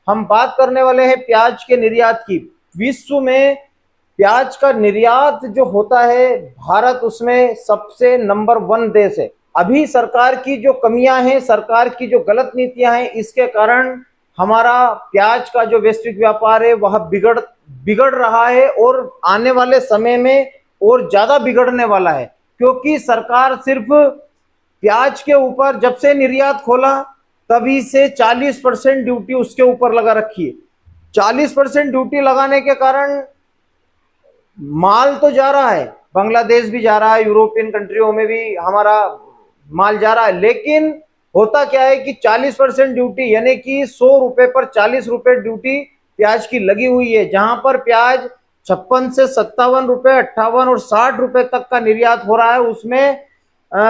हम बात करने वाले हैं प्याज के निर्यात की। विश्व में प्याज का निर्यात जो होता है, भारत उसमें सबसे नंबर 1 देश है। अभी सरकार की जो कमियां हैं, सरकार की जो गलत नीतियां हैं, इसके कारण हमारा प्याज का जो वैश्विक व्यापार है वह बिगड़ रहा है और आने वाले समय में और ज्यादा बिगड़ने वाला है, क्योंकि सरकार सिर्फ प्याज के ऊपर जब से निर्यात खोला तभी से 40% ड्यूटी उसके ऊपर लगा रखी है। 40% ड्यूटी लगाने के कारण माल तो जा रहा है, बांग्लादेश भी जा रहा है, यूरोपियन कंट्रियों में भी हमारा माल जा रहा है, लेकिन होता क्या है कि 40% ड्यूटी यानी कि 100 रुपए पर 40 रुपए ड्यूटी प्याज की लगी हुई है। जहां पर प्याज 56 से 57 रुपए, 58 और 60 रुपए तक का निर्यात हो रहा है, उसमें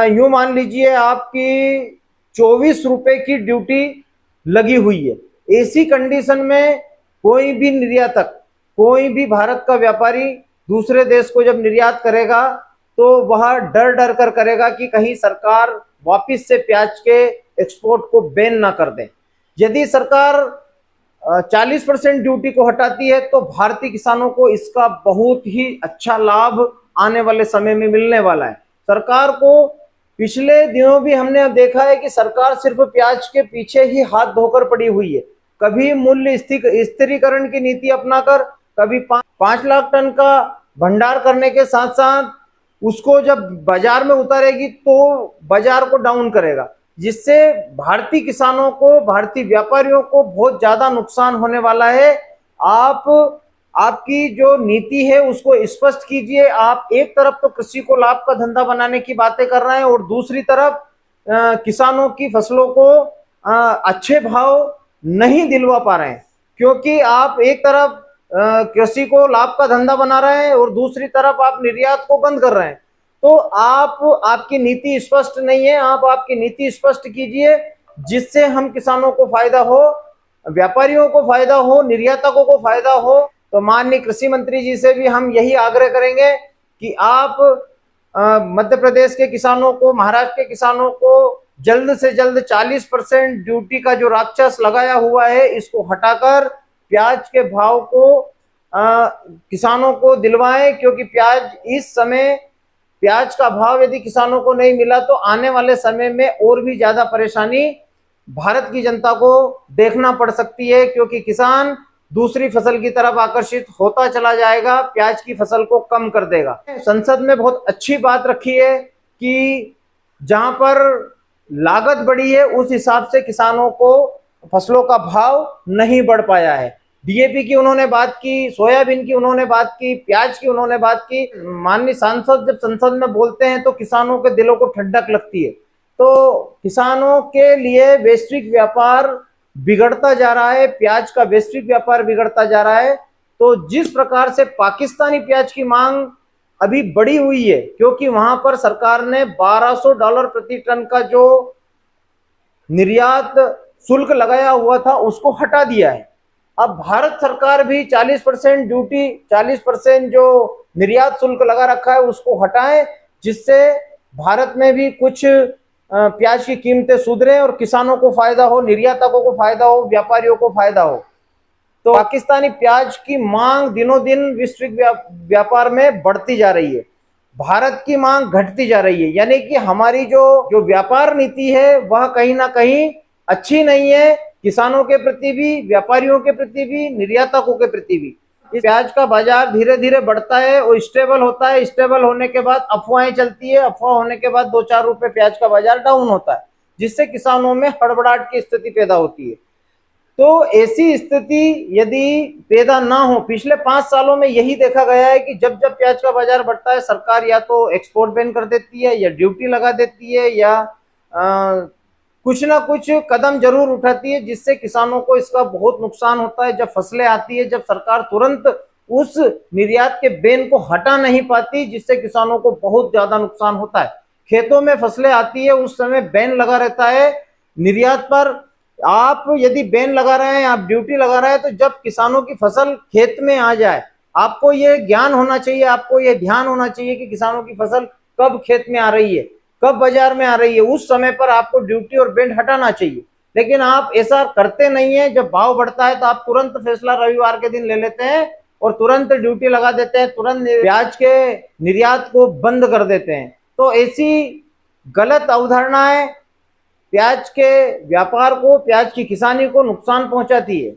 यूं मान लीजिए आपकी 24 रुपए की ड्यूटी लगी हुई है। ऐसी कंडीशन में कोई भी निर्यातक, कोई भी भारत का व्यापारी दूसरे देश को जब निर्यात करेगा तो वह डर डर कर करेगा कि कहीं सरकार वापस से प्याज के एक्सपोर्ट को बैन ना कर दे। यदि सरकार 40% ड्यूटी को हटाती है तो भारतीय किसानों को इसका बहुत ही अच्छा लाभ आने वाले समय में मिलने वाला है। सरकार को पिछले दिनों भी हमने अब देखा है कि सरकार सिर्फ प्याज के पीछे ही हाथ धोकर पड़ी हुई है। कभी मूल्य स्थिरीकरण की नीति अपनाकर, कभी 5 लाख टन का भंडार करने के साथ साथ उसको जब बाजार में उतारेगी तो बाजार को डाउन करेगा, जिससे भारतीय किसानों को, भारतीय व्यापारियों को बहुत ज्यादा नुकसान होने वाला है। आपकी जो नीति है उसको स्पष्ट कीजिए। आप एक तरफ तो कृषि को लाभ का धंधा बनाने की बातें कर रहे हैं और दूसरी तरफ किसानों की फसलों को अच्छे भाव नहीं दिलवा पा रहे हैं, क्योंकि आप एक तरफ कृषि को लाभ का धंधा बना रहे हैं और दूसरी तरफ आप निर्यात को बंद कर रहे हैं। तो आपकी नीति स्पष्ट नहीं है। आप आपकी नीति स्पष्ट कीजिए जिससे हम किसानों को फायदा हो, व्यापारियों को फायदा हो, निर्यातकों को फायदा हो। तो माननीय कृषि मंत्री जी से भी हम यही आग्रह करेंगे कि आप मध्य प्रदेश के किसानों को, महाराष्ट्र के किसानों को जल्द से जल्द 40% ड्यूटी का जो राक्षस लगाया हुआ है इसको हटाकर प्याज के भाव को किसानों को दिलवाएं, क्योंकि इस समय प्याज का भाव यदि किसानों को नहीं मिला तो आने वाले समय में और भी ज्यादा परेशानी भारत की जनता को देखना पड़ सकती है, क्योंकि किसान दूसरी फसल की तरफ आकर्षित होता चला जाएगा, प्याज की फसल को कम कर देगा। संसद में बहुत अच्छी बात रखी है कि जहां पर लागत बढ़ी है उस हिसाब से किसानों को फसलों का भाव नहीं बढ़ पाया है। डीएपी की उन्होंने बात की, सोयाबीन की उन्होंने बात की, प्याज की उन्होंने बात की। माननीय सांसद जब संसद में बोलते हैं तो किसानों के दिलों को ठंडक लगती है। तो किसानों के लिए वैश्विक व्यापार बिगड़ता जा रहा है, प्याज का वैश्विक व्यापार बिगड़ता जा रहा है। तो जिस प्रकार से पाकिस्तानी प्याज की मांग अभी बढ़ी हुई है, क्योंकि वहां पर सरकार ने $1200 प्रति टन का जो निर्यात शुल्क लगाया हुआ था उसको हटा दिया है। अब भारत सरकार भी 40% ड्यूटी, 40% जो निर्यात शुल्क लगा रखा है उसको हटाए, जिससे भारत में भी कुछ प्याज की कीमतें सुधरे और किसानों को फायदा हो, निर्यातकों को फायदा हो, व्यापारियों को फायदा हो। तो पाकिस्तानी प्याज की मांग दिनों दिन वैश्विक व्यापार में बढ़ती जा रही है, भारत की मांग घटती जा रही है। यानी कि हमारी जो व्यापार नीति है वह कहीं ना कहीं अच्छी नहीं है, किसानों के प्रति भी, व्यापारियों के प्रति भी, निर्यातकों के प्रति भी। इस प्याज का बाजार धीरे धीरे बढ़ता है और स्टेबल होता है। स्टेबल होने के बाद अफवाहें चलती है, अफवाह होने के बाद 2-4 रुपए प्याज का बाजार डाउन होता है, जिससे किसानों में हड़बड़ाहट की स्थिति पैदा होती है। तो ऐसी स्थिति यदि पैदा ना हो, पिछले 5 सालों में यही देखा गया है कि जब जब प्याज का बाजार बढ़ता है सरकार या तो एक्सपोर्ट बैन कर देती है या ड्यूटी लगा देती है या कुछ ना कुछ कदम जरूर उठाती है, जिससे किसानों को इसका बहुत नुकसान होता है। जब फसलें आती है, जब सरकार तुरंत उस निर्यात के बैन को हटा नहीं पाती, जिससे किसानों को बहुत ज्यादा नुकसान होता है। खेतों में फसलें आती है उस समय बैन लगा रहता है निर्यात पर। आप यदि बैन लगा रहे हैं, आप ड्यूटी लगा रहे हैं, तो जब किसानों की फसल खेत में आ जाए, आपको ये ज्ञान होना चाहिए, आपको ये ध्यान होना चाहिए कि किसानों की फसल कब खेत में आ रही है, कब बाजार में आ रही है, उस समय पर आपको ड्यूटी और बैन हटाना चाहिए। लेकिन आप ऐसा करते नहीं है। जब भाव बढ़ता है तो आप तुरंत फैसला रविवार के दिन ले लेते हैं और तुरंत ड्यूटी लगा देते हैं, तुरंत प्याज के निर्यात को बंद कर देते हैं। तो ऐसी गलत अवधारणाएं प्याज के व्यापार को, प्याज की किसानी को नुकसान पहुंचाती है।